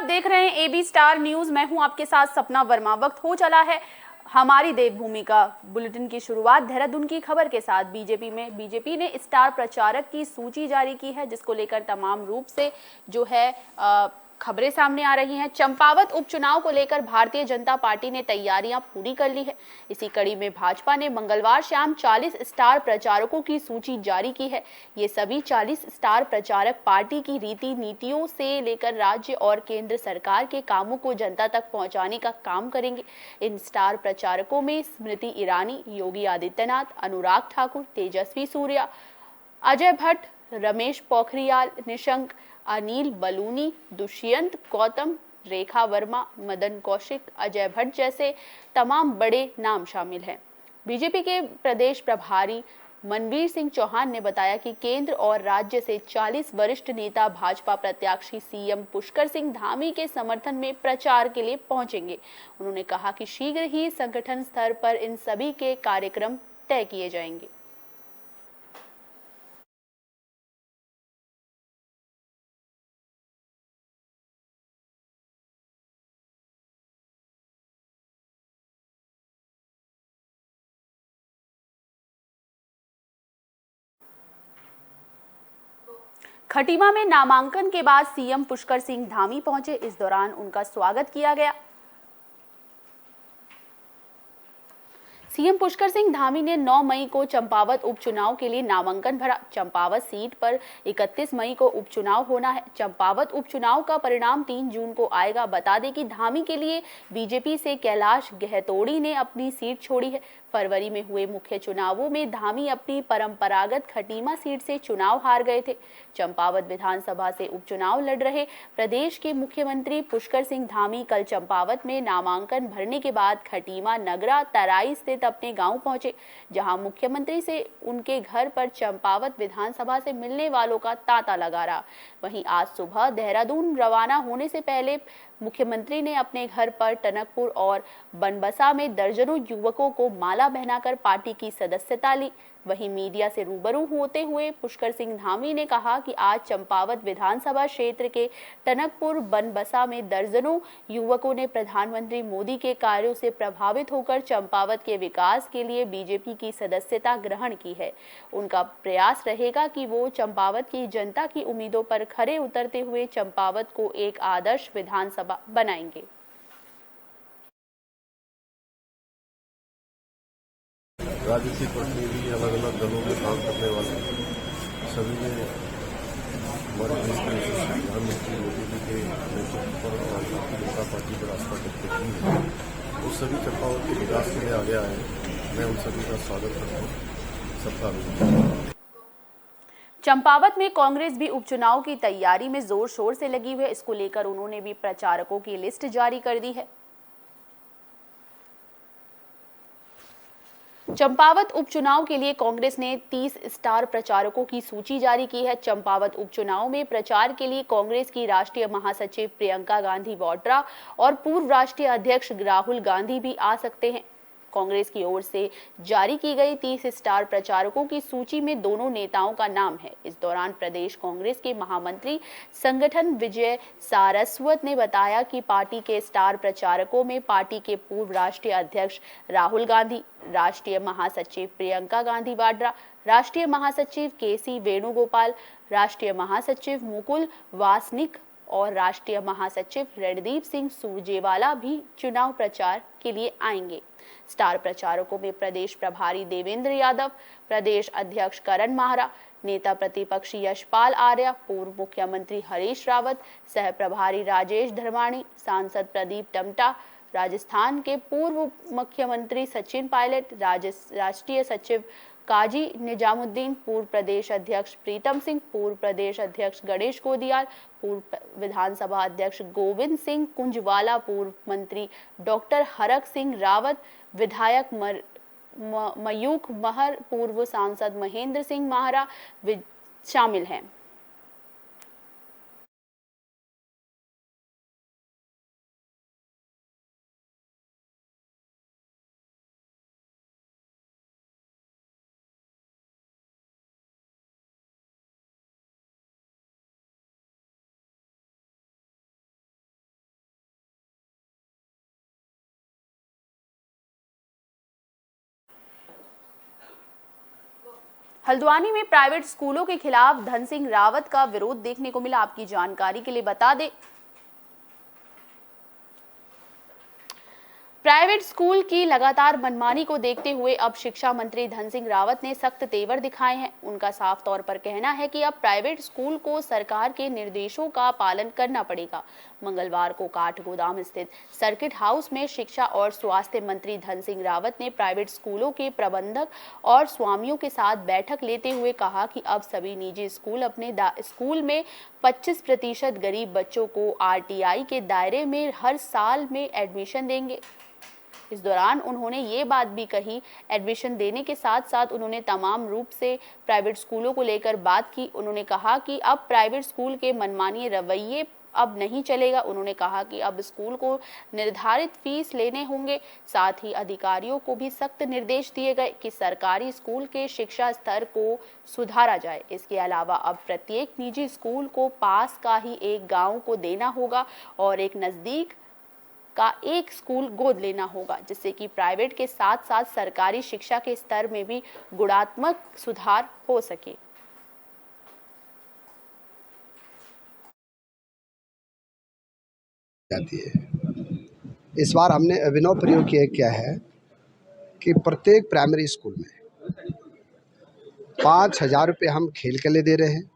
आप देख रहे हैं एबी स्टार न्यूज। मैं हूं आपके साथ सपना वर्मा। वक्त हो चला है हमारी देवभूमि का। बुलेटिन की शुरुआत देहरादून की खबर के साथ। बीजेपी ने स्टार प्रचारक की सूची जारी की है, जिसको लेकर तमाम रूप से जो है खबरें सामने आ रही हैं। चंपावत उपचुनाव को लेकर भारतीय जनता पार्टी ने तैयारियां पूरी कर ली है। इसी कड़ी में भाजपा ने मंगलवार शाम 40 स्टार प्रचारकों की सूची जारी की है। ये सभी 40 स्टार प्रचारक पार्टी की रीति नीतियों से लेकर राज्य और केंद्र सरकार के कामों को जनता तक पहुंचाने का काम करेंगे। इन स्टार प्रचारकों में स्मृति ईरानी, योगी आदित्यनाथ, अनुराग ठाकुर, तेजस्वी सूर्या, अजय भट्ट, रमेश पोखरियाल निशंक, अनिल बलूनी, दुष्यंत गौतम, रेखा वर्मा, मदन कौशिक, अजय भट्ट जैसे तमाम बड़े नाम शामिल हैं। बीजेपी के प्रदेश प्रभारी मनवीर सिंह चौहान ने बताया कि केंद्र और राज्य से 40 वरिष्ठ नेता भाजपा प्रत्याशी सीएम पुष्कर सिंह धामी के समर्थन में प्रचार के लिए पहुंचेंगे। उन्होंने कहा कि शीघ्र ही संगठन स्तर पर इन सभी के कार्यक्रम तय किए जाएंगे। खटीमा में नामांकन के बाद सीएम पुष्कर सिंह धामी पहुंचे। इस दौरान उनका स्वागत किया गया। सीएम पुष्कर सिंह धामी ने 9 मई को चंपावत उपचुनाव के लिए नामांकन भरा। चंपावत सीट पर 31 मई को उपचुनाव होना है। चंपावत उपचुनाव का परिणाम 3 जून को आएगा। बता दें कि धामी के लिए बीजेपी से कैलाश गहतोड़ी ने अपनी सीट छोड़ी है। फरवरी में हुए मुख्य चुनावों में धामी अपनी परंपरागत खटीमा सीट से चुनाव हार गए थे। चंपावत विधानसभा से उपचुनाव लड़ रहे प्रदेश के मुख्यमंत्री पुष्कर सिंह धामी कल चंपावत में नामांकन भरने के बाद खटीमा नगरा तराई स्थित अपने गांव पहुंचे, जहां मुख्यमंत्री से उनके घर पर चंपावत विधानसभा से मिलने वालों का तांता लगा रहा। वहीं आज सुबह देहरादून रवाना होने से पहले मुख्यमंत्री ने अपने घर पर टनकपुर और बनबसा में दर्जनों युवकों को माला पहनाकर पार्टी की सदस्यता ली। वहीं मीडिया से रूबरू होते हुए पुष्कर सिंह धामी ने कहा कि आज चंपावत विधानसभा क्षेत्र के टनकपुर बनबसा में दर्जनों युवकों ने प्रधानमंत्री मोदी के कार्यों से प्रभावित होकर चंपावत के विकास के लिए बीजेपी की सदस्यता ग्रहण की है। उनका प्रयास रहेगा कि वो चंपावत की जनता की उम्मीदों पर खरे उतरते हुए चंपावत को एक आदर्श विधानसभा बनाएंगे। राजनीतिक प्रतिनिधि, अलग अलग दलों में काम करने वाले सभी ने हमारे देश के प्रधानमंत्री मोदी जी के नेतृत्व पर और भारतीय जनता पार्टी पर आस्था व्यक्त की है। वो सभी चंपावत के विकास के लिए आगे आए हैं। मैं उन सभी का स्वागत करता हूँ। सबका अभिनंदन। चंपावत में कांग्रेस भी उपचुनाव की तैयारी में जोर शोर से लगी हुई है। इसको लेकर उन्होंने भी प्रचारकों की लिस्ट जारी कर दी है। चंपावत उपचुनाव के लिए कांग्रेस ने 30 स्टार प्रचारकों की सूची जारी की है। चंपावत उपचुनाव में प्रचार के लिए कांग्रेस की राष्ट्रीय महासचिव प्रियंका गांधी वाड्रा और पूर्व राष्ट्रीय अध्यक्ष राहुल गांधी भी आ सकते हैं। कांग्रेस की ओर से जारी की गई 30 स्टार प्रचारकों की सूची में दोनों नेताओं का नाम है। इस दौरान प्रदेश कांग्रेस के महामंत्री संगठन विजय सारस्वत ने बताया कि पार्टी के स्टार प्रचारकों में पार्टी के पूर्व राष्ट्रीय अध्यक्ष राहुल गांधी, राष्ट्रीय महासचिव प्रियंका गांधी वाड्रा, राष्ट्रीय महासचिव केसी वेणुगोपाल, राष्ट्रीय महासचिव मुकुल वासनिक और राष्ट्रीय महासचिव रणदीप सिंह सुरजेवाला भी चुनाव प्रचार के लिए आएंगे। स्टार प्रचारकों में प्रदेश प्रभारी देवेंद्र यादव, प्रदेश अध्यक्ष करण माहरा, नेता प्रतिपक्ष यशपाल आर्य, पूर्व मुख्यमंत्री हरीश रावत, सह प्रभारी राजेश धर्माणी, सांसद प्रदीप टमटा, राजस्थान के पूर्व मुख्यमंत्री सचिन पायलट, राष्ट्रीय सचिव काजी निजामुद्दीन, पूर्व प्रदेश अध्यक्ष प्रीतम सिंह, पूर्व प्रदेश अध्यक्ष गणेश गोदियाल, पूर्व विधानसभा अध्यक्ष गोविंद सिंह कुंजवाला, पूर्व मंत्री डॉक्टर हरक सिंह रावत, विधायक मयूख महर, पूर्व सांसद महेंद्र सिंह माहरा शामिल हैं। हल्द्वानी में प्राइवेट स्कूलों के खिलाफ धन सिंह रावत का विरोध देखने को मिला। आपकी जानकारी के लिए बता दें, प्राइवेट स्कूल की लगातार मनमानी को देखते हुए अब शिक्षा मंत्री धन सिंह रावत ने सख्त तेवर दिखाए हैं। उनका साफ तौर पर कहना है कि अब प्राइवेट स्कूल को सरकार के निर्देशों का पालन करना पड़ेगा। मंगलवार को काठगोदाम स्थित सर्किट हाउस में शिक्षा और स्वास्थ्य मंत्री धन सिंह रावत ने प्राइवेट स्कूलों के प्रबंधक और स्वामियों के साथ बैठक लेते हुए कहा कि अब सभी निजी स्कूल अपने स्कूल में 25% गरीब बच्चों को RTI के दायरे में हर साल में एडमिशन देंगे। इस दौरान उन्होंने ये बात भी कही, एडमिशन देने के साथ साथ उन्होंने तमाम रूप से प्राइवेट स्कूलों को लेकर बात की। उन्होंने कहा कि अब प्राइवेट स्कूल के मनमानी रवैये अब नहीं चलेगा। उन्होंने कहा कि अब स्कूल को निर्धारित फीस लेने होंगे। साथ ही अधिकारियों को भी सख्त निर्देश दिए गए कि सरकारी स्कूल के शिक्षा स्तर को सुधारा जाए। इसके अलावा अब प्रत्येक निजी स्कूल को पास का ही एक गाँव को देना होगा और एक नज़दीक का एक स्कूल गोद लेना होगा, जिससे कि प्राइवेट के साथ साथ सरकारी शिक्षा के स्तर में भी गुणात्मक सुधार हो सके। जाती है। इस बार हमने अभिनव प्रयोग किया है कि प्रत्येक प्राइमरी स्कूल में 5,000 रुपये हम खेल के लिए दे रहे हैं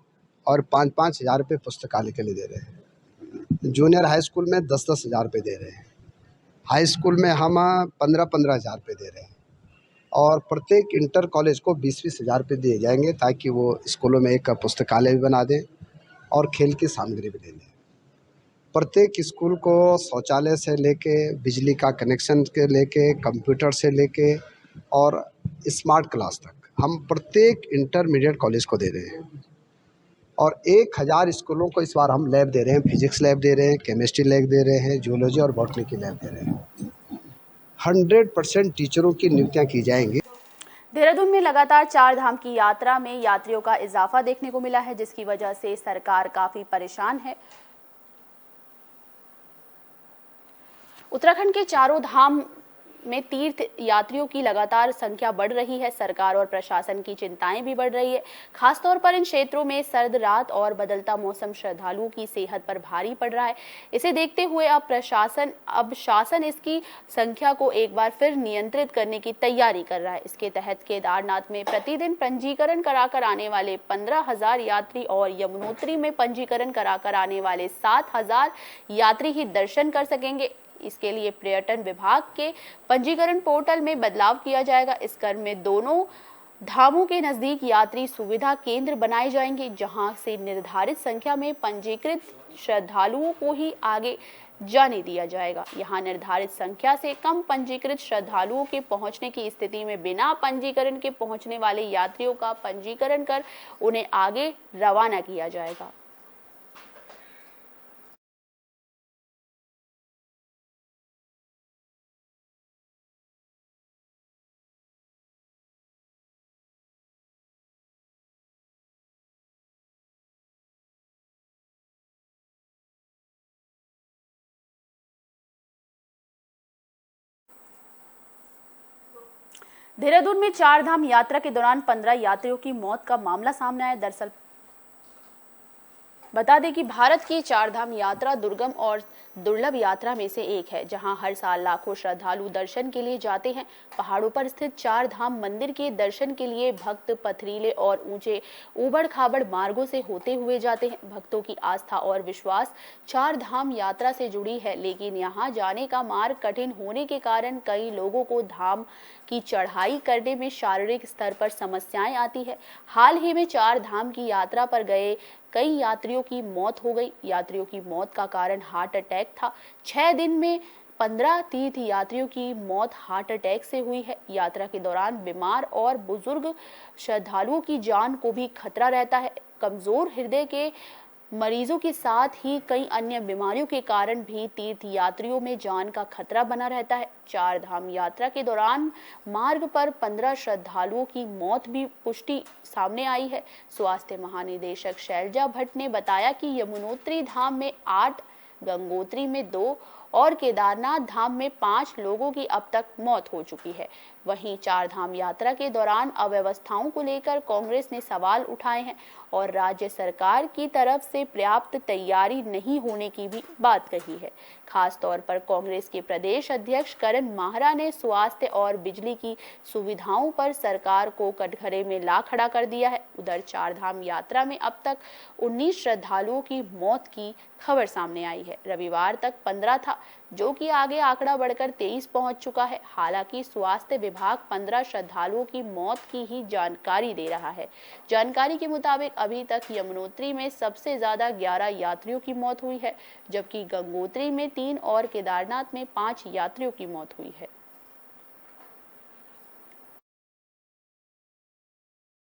और 5-5 हज़ार रुपये पुस्तकालय के लिए दे रहे हैं। जूनियर हाई स्कूल में 10-10 हज़ार रुपये दे रहे हैं। हाई स्कूल में हम 15-15 हज़ार रुपये दे रहे हैं और प्रत्येक इंटर कॉलेज को 20-20 हज़ार रुपये दिए जाएंगे ताकि वो स्कूलों में एक पुस्तकालय भी बना दें और खेल की सामग्री भी दे दें। प्रत्येक स्कूल को शौचालय से लेके बिजली का कनेक्शन के लेके कंप्यूटर से लेके और स्मार्ट क्लास तक हम प्रत्येक इंटरमीडिएट कॉलेज को दे रहे हैं और 1,000 स्कूलों को इस बार हम लैब दे रहे हैं। फिजिक्स लैब दे रहे हैं, केमिस्ट्री लैब दे रहे हैं, जियोलॉजी और बॉटनी की लैब दे रहे हैं। 100% टीचरों की नियुक्तियां की जाएंगी। देहरादून में लगातार 4 धाम की यात्रा में यात्रियों का इजाफा देखने को मिला है, जिसकी वजह से सरकार काफी परेशान है। उत्तराखंड के चारों धाम में तीर्थ यात्रियों की लगातार संख्या बढ़ रही है। सरकार और प्रशासन की चिंताएं भी बढ़ रही है। खासतौर पर इन क्षेत्रों में सर्द रात और बदलता मौसम श्रद्धालुओं की सेहत पर भारी पड़ रहा है। इसे देखते हुए अब शासन इसकी संख्या को एक बार फिर नियंत्रित करने की तैयारी कर रहा है। इसके तहत केदारनाथ में प्रतिदिन पंजीकरण कराकर आने वाले 15,000 यात्री और यमुनोत्री में पंजीकरण कराकर आने वाले 7,000 यात्री ही दर्शन कर सकेंगे। इसके लिए पर्यटन विभाग के पंजीकरण पोर्टल में बदलाव किया जाएगा। इस क्रम में दोनों धामों के नजदीक यात्री सुविधा केंद्र बनाए जाएंगे, जहां से निर्धारित संख्या में पंजीकृत श्रद्धालुओं को ही आगे जाने दिया जाएगा। यहां निर्धारित संख्या से कम पंजीकृत श्रद्धालुओं के पहुंचने की स्थिति में बिना पंजीकरण के पहुंचने वाले यात्रियों का पंजीकरण कर उन्हें आगे रवाना किया जाएगा। देहरादून में 4 धाम यात्रा के दौरान 15 यात्रियों की मौत का मामला सामने आया। दरअसल बता दें कि भारत की 4 धाम यात्रा दुर्गम और दुर्लभ यात्रा में से एक है, जहां हर साल लाखों श्रद्धालु दर्शन के लिए जाते हैं। पहाड़ों पर स्थित 4 धाम मंदिर के दर्शन के लिए भक्त पथरीले और ऊंचे ऊबड़ खाबड़ मार्गों से होते हुए जाते हैं। भक्तों की आस्था और विश्वास 4 धाम यात्रा से जुड़ी है, लेकिन यहां जाने का मार्ग कठिन होने के कारण कई लोगों को धाम की चढ़ाई करने में शारीरिक स्तर पर समस्याएं आती है। हाल ही में 4 धाम की यात्रा पर गए कई यात्रियों की मौत हो गई। यात्रियों की मौत का कारण हार्ट अटैक था। 6 दिन में 15 तीर्थ यात्रियों की मौत हार्ट अटैक से हुई है। यात्रा के दौरान बीमार और बुजुर्ग श्रद्धालुओं की जान को भी खतरा रहता है। कमजोर हृदय के मरीजों के साथ ही कई अन्य बीमारियों के कारण भी तीर्थ यात्रियों में जान का खतरा बना रहता है। 4 धाम यात्रा के दौरान मार्ग पर 15 श्रद्धालुओं की मौत भी पुष्टि सामने आई है। स्वास्थ्य महानिदेशक शैलजा भट्ट ने बताया कि यमुनोत्री धाम में 8, गंगोत्री में 2 और केदारनाथ धाम में 5 लोगों की अब तक मौत हो चुकी है। वहीं चार धाम यात्रा के दौरान अव्यवस्थाओं को लेकर कांग्रेस ने सवाल उठाए हैं और राज्य सरकार की तरफ से पर्याप्त तैयारी नहीं होने की भी बात कही है। खास तौर पर कांग्रेस के प्रदेश अध्यक्ष करण माहरा ने स्वास्थ्य और बिजली की सुविधाओं पर सरकार को कटघरे में ला खड़ा कर दिया है। उधर चार धाम यात्रा में अब तक 19 श्रद्धालुओं की मौत की खबर सामने आई है। रविवार तक 15 था, जो कि आगे आंकड़ा बढ़कर 23 पहुंच चुका है। हालांकि स्वास्थ्य विभाग 15 श्रद्धालुओं की मौत की ही जानकारी दे रहा है। जानकारी के मुताबिक अभी तक यमुनोत्री में सबसे ज्यादा 11 यात्रियों की मौत हुई है, जबकि गंगोत्री में 3 और केदारनाथ में 5 यात्रियों की मौत हुई है।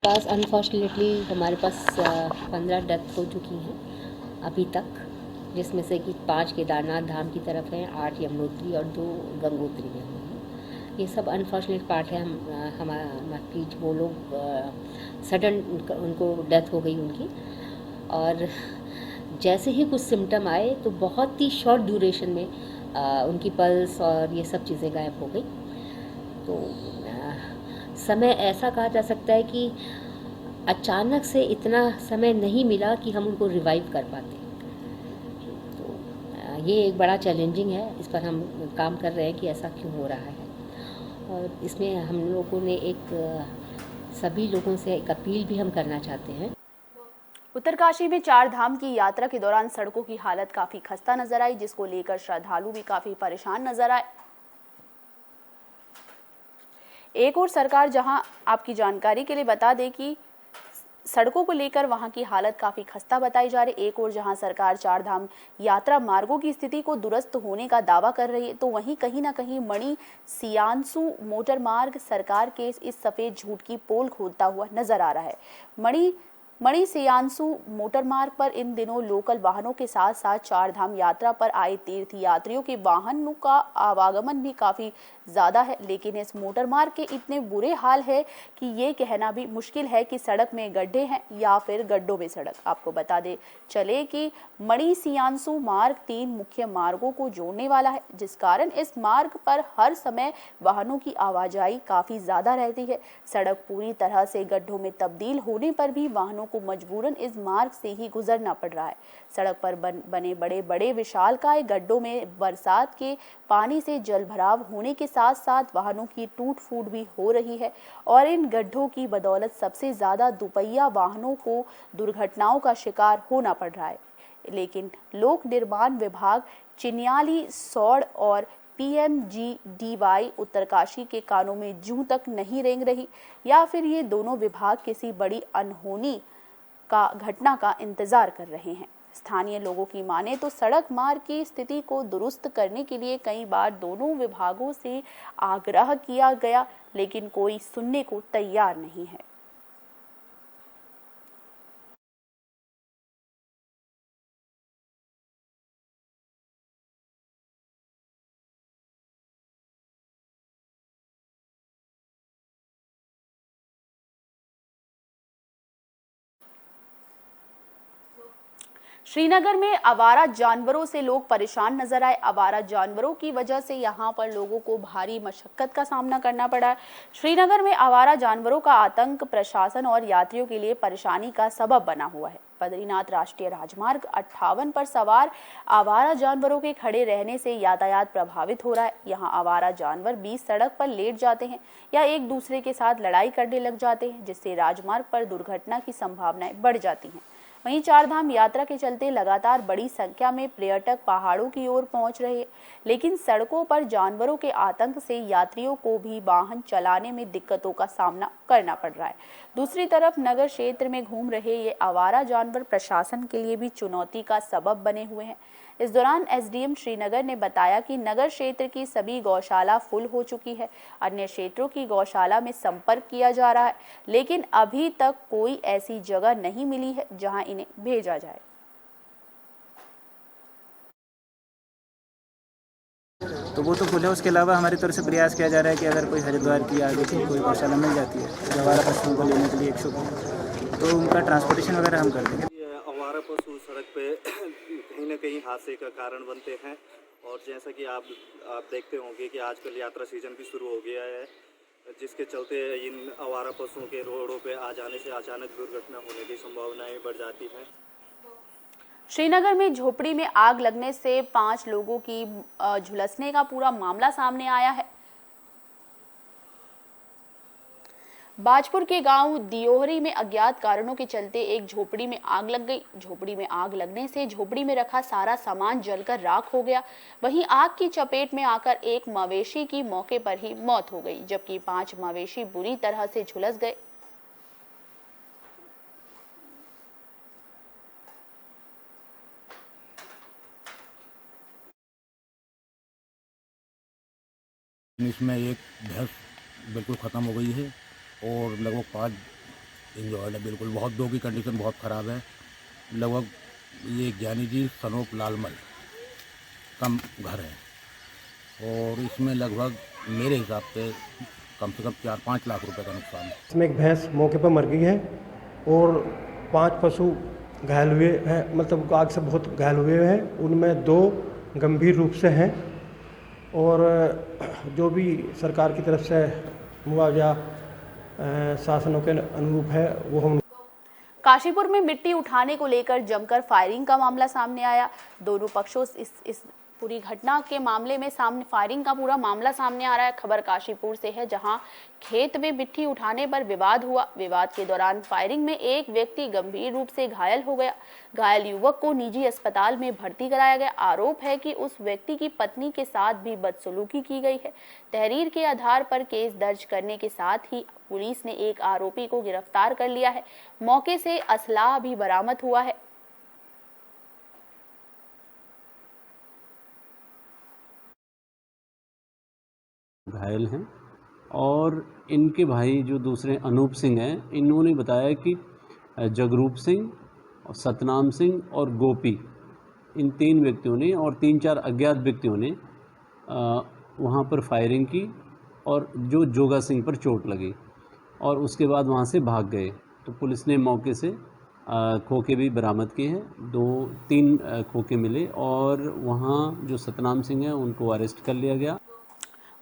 पास अनफॉर्चुनेटली हमारे पास 15 डेथ हो चुकी हैं अभी तक, जिसमें से कि 5 केदारनाथ धाम की तरफ हैं, 8 यमुनोत्री और 2 गंगोत्री में हैं। ये सब अनफॉर्चुनेट पार्ट है। हमारी वो लोग सडन उनको डेथ हो गई उनकी, और जैसे ही कुछ सिम्टम आए तो बहुत ही शॉर्ट ड्यूरेशन में उनकी पल्स और ये सब चीज़ें गायब हो गई। तो समय ऐसा कहा जा सकता है कि अचानक से इतना समय नहीं मिला कि हम उनको रिवाइव कर पाते। तो ये एक बड़ा चैलेंजिंग है, इस पर हम काम कर रहे हैं कि ऐसा क्यों हो रहा है। और इसमें हम लोगों ने सभी लोगों से एक अपील भी हम करना चाहते हैं। उत्तरकाशी में चार धाम की यात्रा के दौरान सड़कों की हालत काफी खस्ता नजर आई, जिसको लेकर श्रद्धालु भी काफी परेशान नजर आए। एक और सरकार, जहां आपकी जानकारी के लिए बता दें कि सड़कों को लेकर वहां की हालत काफी खस्ता बताई जा रही है। एक और जहां सरकार चार धाम यात्रा मार्गों की स्थिति को दुरुस्त होने का दावा कर रही है, तो वहीं कहीं ना कहीं मणि सियांसू मोटर मार्ग सरकार के इस सफेद झूठ की पोल खोलता हुआ नजर आ रहा है। मणि सियांसू मोटर मार्ग पर इन दिनों लोकल वाहनों के साथ साथ चार धाम यात्रा पर आए तीर्थ यात्रियों के वाहनों का आवागमन भी काफी ज्यादा है। लेकिन इस मोटर मार्ग के इतने बुरे हाल है कि ये कहना भी मुश्किल है कि सड़क में गड्ढे हैं या फिर गड्ढों में सड़क। आपको बता दे चले कि मणि सियांसू मार्ग 3 मुख्य मार्गों को जोड़ने वाला है, जिस कारण इस मार्ग पर हर समय वाहनों की आवाजाही काफी ज्यादा रहती है। सड़क पूरी तरह से गड्ढों में तब्दील होने पर भी वाहनों को मजबूरन इस मार्ग से ही गुजरना पड़ रहा है। सड़क पर बने बड़े बड़े विशालकाय गड्ढों में बरसात के पानी से जलभराव होने के साथ साथ वाहनों की टूट फूट भी हो रही है, और इन गड्ढों की बदौलत सबसे ज्यादा दुपहिया वाहनों को दुर्घटनाओं का शिकार होना पड़ रहा है। लेकिन लोक निर्माण विभाग, चिन्याली, सौड़ और PMGDY उत्तरकाशी के कानों में जूं तक नहीं रेंग रही, या फिर ये दोनों विभाग किसी बड़ी अनहोनी का घटना का इंतजार कर रहे हैं। स्थानीय लोगों की माने तो सड़क मार्ग की स्थिति को दुरुस्त करने के लिए कई बार दोनों विभागों से आग्रह किया गया, लेकिन कोई सुनने को तैयार नहीं है। श्रीनगर में आवारा जानवरों से लोग परेशान नजर आए। आवारा जानवरों की वजह से यहां पर लोगों को भारी मशक्कत का सामना करना पड़ा। श्रीनगर में आवारा जानवरों का आतंक प्रशासन और यात्रियों के लिए परेशानी का सबब बना हुआ है। बद्रीनाथ राष्ट्रीय राजमार्ग 58 पर सवार आवारा जानवरों के खड़े रहने से यातायात प्रभावित हो रहा है। यहाँ आवारा जानवर बीच सड़क पर लेट जाते हैं या एक दूसरे के साथ लड़ाई करने लग जाते हैं, जिससे राजमार्ग पर दुर्घटना की संभावनाएं बढ़ जाती हैं। वहीं चारधाम यात्रा के चलते लगातार बड़ी संख्या में पर्यटक पहाड़ों की ओर पहुंच रहे हैं, लेकिन सड़कों पर जानवरों के आतंक से यात्रियों को भी वाहन चलाने में दिक्कतों का सामना करना पड़ रहा है। दूसरी तरफ नगर क्षेत्र में घूम रहे ये आवारा जानवर प्रशासन के लिए भी चुनौती का सबब बने हुए हैं। इस दौरान SDM श्रीनगर ने बताया कि नगर क्षेत्र की सभी गौशाला फुल हो चुकी है। अन्य क्षेत्रों की गौशाला में संपर्क किया जा रहा है, लेकिन अभी तक कोई ऐसी जगह नहीं मिली है जहां इन्हें भेजा जाए। तो वो तो फुल है। उसके अलावा हमारी तरफ से प्रयास किया जा रहा है कि अगर कोई हरिद्वार की आगे की कोई गौशाला मिल जाती है आवारा पशुओं को लेने के लिए इच्छुक हो, तो उनका ट्रांसपोर्टेशन वगैरह हम कर देंगे। आवारा पशु सड़क पे कहीं ना कहीं हादसे का कारण बनते हैं, और जैसा कि आप देखते होंगे कि आजकल यात्रा सीजन भी शुरू हो गया है। जिसके चलते इन आवारा पशुओं के रोडों पे आ जाने से अचानक दुर्घटना होने की संभावनाएं बढ़ जाती हैं। श्रीनगर में झोपड़ी में आग लगने से 5 लोगों की झुलसने का पूरा मामला सामने आया है। बाजपुर के गांव दियोहरी में अज्ञात कारणों के चलते एक झोपड़ी में आग लग गई। झोपड़ी में आग लगने से झोपड़ी में रखा सारा सामान जलकर राख हो गया। वहीं आग की चपेट में आकर एक मवेशी की मौके पर ही मौत हो गई, जबकि 5 मवेशी बुरी तरह से झुलस गए। इसमें एक भैंस बिल्कुल ख़त्म हो गई है और लगभग 5 इंजॉर्ड है, बिल्कुल बहुत, 2 की कंडीशन बहुत ख़राब है। लगभग ये ज्ञानी जी सनोप लालमल का घर है और इसमें लगभग मेरे हिसाब से कम 4-5 लाख रुपए का नुकसान है। इसमें एक भैंस मौके पर मर गई है और 5 पशु घायल हुए हैं, मतलब आग से बहुत घायल हुए हैं। उनमें 2 गंभीर रूप से हैं और जो भी सरकार की तरफ से मुआवजा शासनों के अनुरूप है वो हम। काशीपुर में मिट्टी उठाने को लेकर जमकर फायरिंग का मामला सामने आया। दोनों पक्षों इस पूरी घटना के मामले में सामने फायरिंग का पूरा मामला सामने आ रहा है। खबर काशीपुर से है, जहां खेत में मिट्टी उठाने पर विवाद हुआ। विवाद के दौरान फायरिंग में एक व्यक्ति गंभीर रूप से घायल हो गया। घायल युवक को निजी अस्पताल में भर्ती कराया गया। आरोप है कि उस व्यक्ति की पत्नी के साथ भी बदसलूकी की गई है। तहरीर के आधार पर केस दर्ज करने के साथ ही पुलिस ने एक आरोपी को गिरफ्तार कर लिया है। मौके से असलाह भी बरामद हुआ है। घायल हैं और इनके भाई जो दूसरे अनूप सिंह हैं, इन्होंने बताया कि जगरूप सिंह, सतनाम सिंह और गोपी, इन 3 व्यक्तियों ने और 3-4 अज्ञात व्यक्तियों ने वहाँ पर फायरिंग की और जो जोगा सिंह पर चोट लगी और उसके बाद वहाँ से भाग गए। तो पुलिस ने मौके से खोखे भी बरामद किए हैं। 2-3 खोखे मिले और वहाँ जो सतनाम सिंह हैं उनको अरेस्ट कर लिया गया।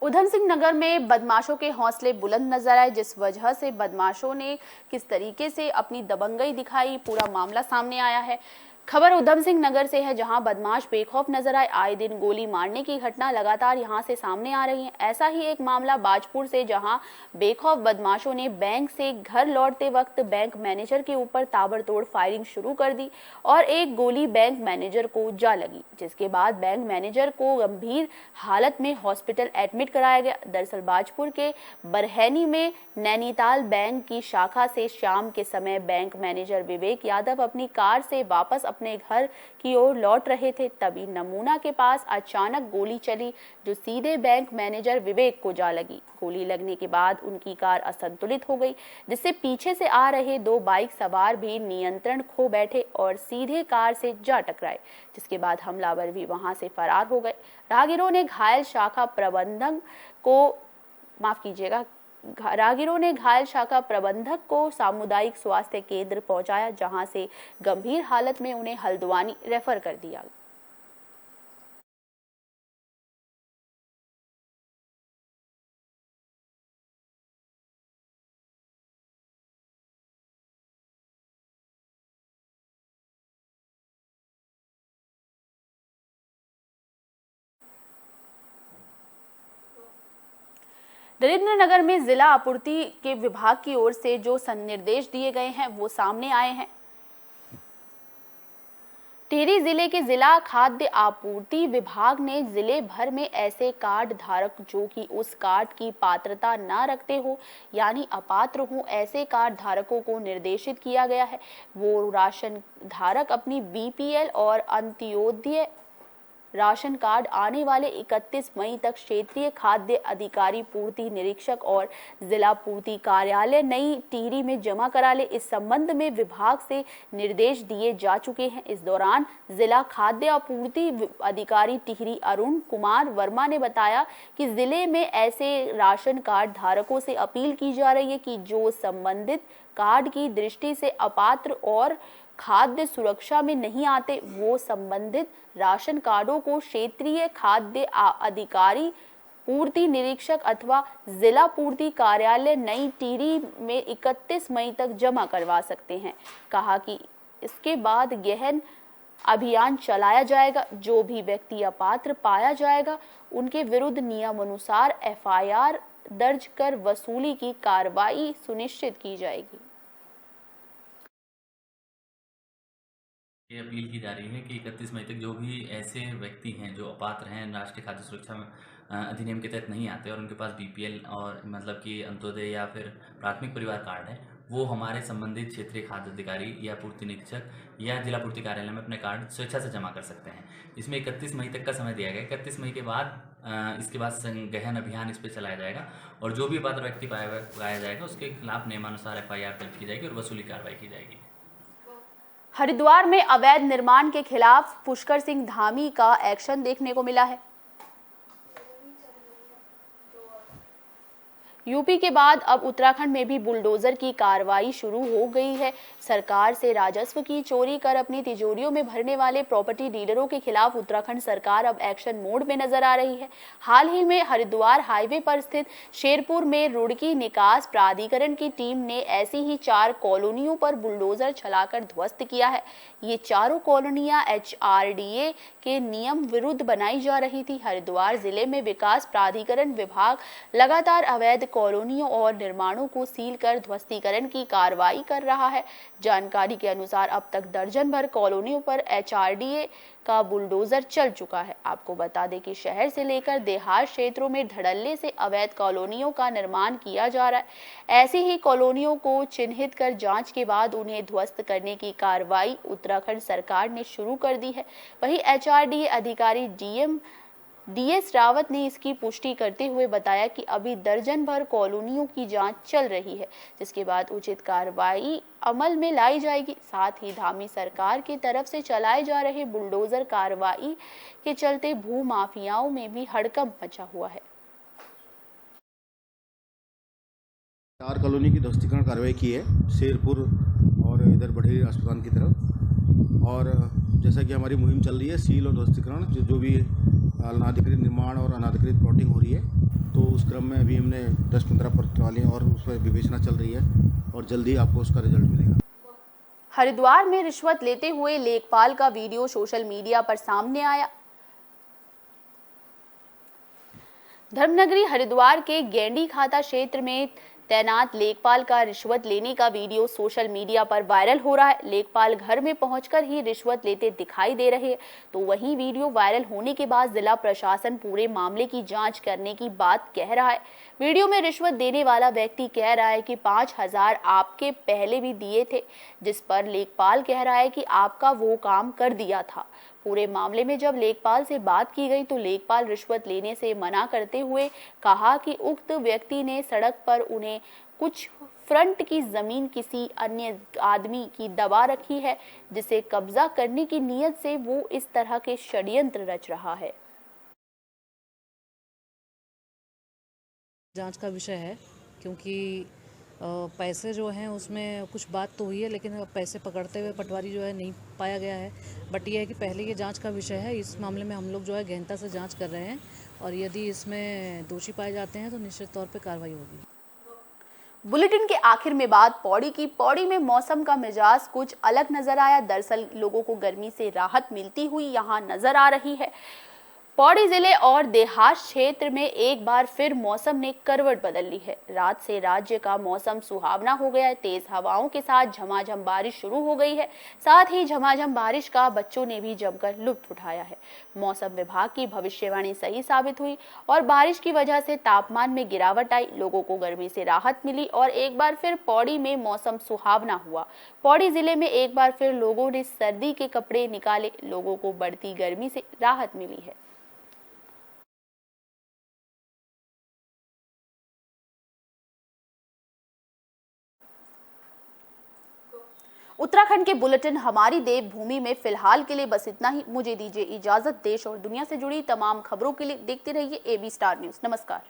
उधम सिंह नगर में बदमाशों के हौसले बुलंद नजर आए। जिस वजह से बदमाशों ने किस तरीके से अपनी दबंगई दिखाई, पूरा मामला सामने आया है। खबर उधम सिंह नगर से है, जहां बदमाश बेखौफ नजर आए। आए दिन गोली मारने की घटना लगातार यहां से सामने आ रही है। ऐसा ही एक मामला बाजपुर से, जहां बेखौफ बदमाशों ने बैंक से घर लौटते वक्त बैंक मैनेजर के ऊपर ताबड़तोड़ फायरिंग शुरू कर दी और एक गोली बैंक मैनेजर को जा लगी, जिसके बाद बैंक मैनेजर को गंभीर हालत में हॉस्पिटल एडमिट कराया गया। दरअसल बाजपुर के बरहैनी में नैनीताल बैंक की शाखा से शाम के समय बैंक मैनेजर विवेक यादव अपनी कार से वापस अपने घर की ओर लौट रहे थे। तभी नमूना के पास अचानक गोली चली, जो सीधे बैंक मैनेजर विवेक को जा लगी। गोली लगने के बाद उनकी कार असंतुलित हो गई, जिससे पीछे से आ रहे 2 बाइक सवार भी नियंत्रण खो बैठे और सीधे कार से जा टकराए, जिसके बाद हमलावर भी वहां से फरार हो गए। राहगीरों ने घायल शाखा प्रबंधक को सामुदायिक स्वास्थ्य केंद्र पहुंचाया, जहां से गंभीर हालत में उन्हें हल्द्वानी रेफर कर दिया। नरेंद्र नगर में जिला आपूर्ति के विभाग की ओर से जो निर्देश दिए गए हैं वो सामने आए हैं। टिहरी जिले के जिला खाद्य आपूर्ति विभाग ने जिले भर में ऐसे कार्ड धारक जो कि उस कार्ड की पात्रता न रखते हो यानी अपात्र हो, ऐसे कार्ड धारकों को निर्देशित किया गया है वो राशन धारक अपनी बीपीएल और अंत्योदय राशन कार्ड आने वाले 31 मई तक क्षेत्रीय खाद्य अधिकारी पूर्ति निरीक्षक और जिला पूर्ति कार्यालय नई टिहरी में जमा करा ले। इस संबंध में विभाग से निर्देश दिए जा चुके हैं। इस दौरान जिला खाद्य आपूर्ति अधिकारी टिहरी अरुण कुमार वर्मा ने बताया कि जिले में ऐसे राशन कार्ड धारकों से अपील की जा रही है कि जो संबंधित कार्ड की दृष्टि से अपात्र और खाद्य सुरक्षा में नहीं आते, वो संबंधित राशन कार्डों को क्षेत्रीय खाद्य अधिकारी पूर्ति निरीक्षक अथवा जिला पूर्ति कार्यालय नई टिहरी में 31 मई तक जमा करवा सकते हैं। कहा कि इसके बाद गहन अभियान चलाया जाएगा। जो भी व्यक्ति अपात्र पाया जाएगा उनके विरुद्ध नियमानुसार FIR दर्ज कर वसूली की कार्रवाई सुनिश्चित की जाएगी। ये अपील की जा रही है कि 31 मई तक जो भी ऐसे व्यक्ति हैं जो अपात्र हैं, राष्ट्रीय खाद्य सुरक्षा अधिनियम के तहत नहीं आते और उनके पास BPL और मतलब कि अंत्योदय या फिर प्राथमिक परिवार कार्ड है, वो हमारे संबंधित क्षेत्रीय खाद्य अधिकारी या पूर्ति निरीक्षक या जिला पूर्ति कार्यालय में अपने कार्ड स्वेच्छा से जमा कर सकते हैं। इसमें 31 मई तक का समय दिया गया है। 31 मई के बाद इसके बाद गहन अभियान इस पर चलाया जाएगा और जो भी अपात्र व्यक्ति पाया जाएगा उसके खिलाफ नियमानुसार FIR दर्ज की जाएगी और वसूली कार्रवाई की जाएगी। हरिद्वार में अवैध निर्माण के खिलाफ पुष्कर सिंह धामी का एक्शन देखने को मिला है। यूपी के बाद अब उत्तराखंड में भी बुलडोजर की कार्रवाई शुरू हो गई है। सरकार से राजस्व की चोरी कर अपनी तिजोरियों में भरने वाले प्रॉपर्टी डीलरों के खिलाफ उत्तराखंड सरकार अब एक्शन मोड में नजर आ रही है। हाल ही में हरिद्वार हाईवे पर स्थित शेरपुर में रुड़की निकास प्राधिकरण की टीम ने ऐसी ही 4 कॉलोनियों पर बुलडोजर चलाकर ध्वस्त किया है। ये चारों कॉलोनियां HRDA के नियम विरुद्ध बनाई जा रही थी। हरिद्वार जिले में विकास प्राधिकरण विभाग लगातार अवैध कॉलोनियों और निर्माणों को सील कर ध्वस्तीकरण की कार्रवाई कर रहा है। जानकारी के अनुसार अब तक दर्जन भर कॉलोनियों पर HRDA का बुलडोजर चल चुका है। आपको बता दें कि शहर से लेकर देहात क्षेत्रों में धड़ल्ले से अवैध कॉलोनियों का निर्माण किया जा रहा है। ऐसी ही कॉलोनियों को चिन्हित कर जांच के बाद उन्हें ध्वस्त करने की कार्रवाई उत्तराखंड सरकार ने शुरू कर दी है। वहीं HRDA अधिकारी DS रावत ने इसकी पुष्टि करते हुए बताया कि अभी दर्जन भर कॉलोनियों की जांच चल रही है, जिसके बाद उचित कार्रवाई अमल में लाई जाएगी। साथ ही धामी सरकार की तरफ से चलाए जा रहे बुलडोजर कार्रवाई के चलते भू माफियाओं में भी हड़कंप मचा हुआ है। 4 कॉलोनी की ध्वस्तीकरण कार्रवाई की है, शेरपुर और इधर बढ़ेरी अस्पताल की तरफ। और जैसा कि हमारी मुहिम चल रही है सील और ध्वस्तीकरण, जो भी अनाधिकृत निर्माण और अनाधिकृत प्लॉटिंग हो रही है, तो उस क्रम में अभी हमने 10-15 प्रताली और उस पर विवेचना चल रही है और जल्दी आपको उसका रिजल्ट मिलेगा। हरिद्वार में रिश्वत लेते हुए लेखपाल का वीडियो सोशल मीडिया पर सामने आया। धर्मनगरी हरिद्वार के गेंडी खाता क्षेत्र में तैनात लेखपाल का रिश्वत लेने का वीडियो सोशल मीडिया पर वायरल हो रहा है। लेखपाल घर में पहुंचकर ही रिश्वत लेते दिखाई दे रहे हैं। तो वहीं वीडियो वायरल होने के बाद जिला प्रशासन पूरे मामले की जांच करने की बात कह रहा है। वीडियो में रिश्वत देने वाला व्यक्ति कह रहा है कि 5,000 आपके पहले भी दिए थे, जिस पर लेखपाल कह रहा है कि आपका वो काम कर दिया था। पूरे मामले में जब लेखपाल से बात की गई तो लेखपाल रिश्वत लेने से मना करते हुए कहा कि उक्त व्यक्ति ने सड़क पर उन्हें कुछ फ्रंट की जमीन किसी अन्य आदमी की दबा रखी है, जिसे कब्जा करने की नीयत से वो इस तरह के षड्यंत्र रच रहा है। जांच का विषय है, क्योंकि पैसे जो हैं उसमें कुछ बात तो हुई है, लेकिन पैसे पकड़ते हुए पटवारी जो है नहीं पाया गया है। बट ये है कि पहले ये जांच का विषय है। इस मामले में हम लोग जो है गहनता से जांच कर रहे हैं और यदि इसमें दोषी पाए जाते हैं तो निश्चित तौर पे कार्रवाई होगी। बुलेटिन के आखिर में बात पौड़ी की। पौड़ी में मौसम का मिजाज कुछ अलग नजर आया। दरअसल लोगों को गर्मी से राहत मिलती हुई यहाँ नजर आ रही है। पौड़ी जिले और देहात क्षेत्र में एक बार फिर मौसम ने करवट बदल ली है। रात से राज्य का मौसम सुहावना हो गया है। तेज हवाओं के साथ झमाझम बारिश शुरू हो गई है। साथ ही झमाझम बारिश का बच्चों ने भी जमकर लुत्फ उठाया है। मौसम विभाग की भविष्यवाणी सही साबित हुई और बारिश की वजह से तापमान में गिरावट आई। लोगों को गर्मी से राहत मिली और एक बार फिर पौड़ी में मौसम सुहावना हुआ। पौड़ी जिले में एक बार फिर लोगों ने सर्दी के कपड़े निकाले। लोगों को बढ़ती गर्मी से राहत मिली है। उत्तराखंड के बुलेटिन हमारी देवभूमि में फिलहाल के लिए बस इतना ही। मुझे दीजिए इजाजत। देश और दुनिया से जुड़ी तमाम खबरों के लिए देखते रहिए AB स्टार न्यूज़। नमस्कार।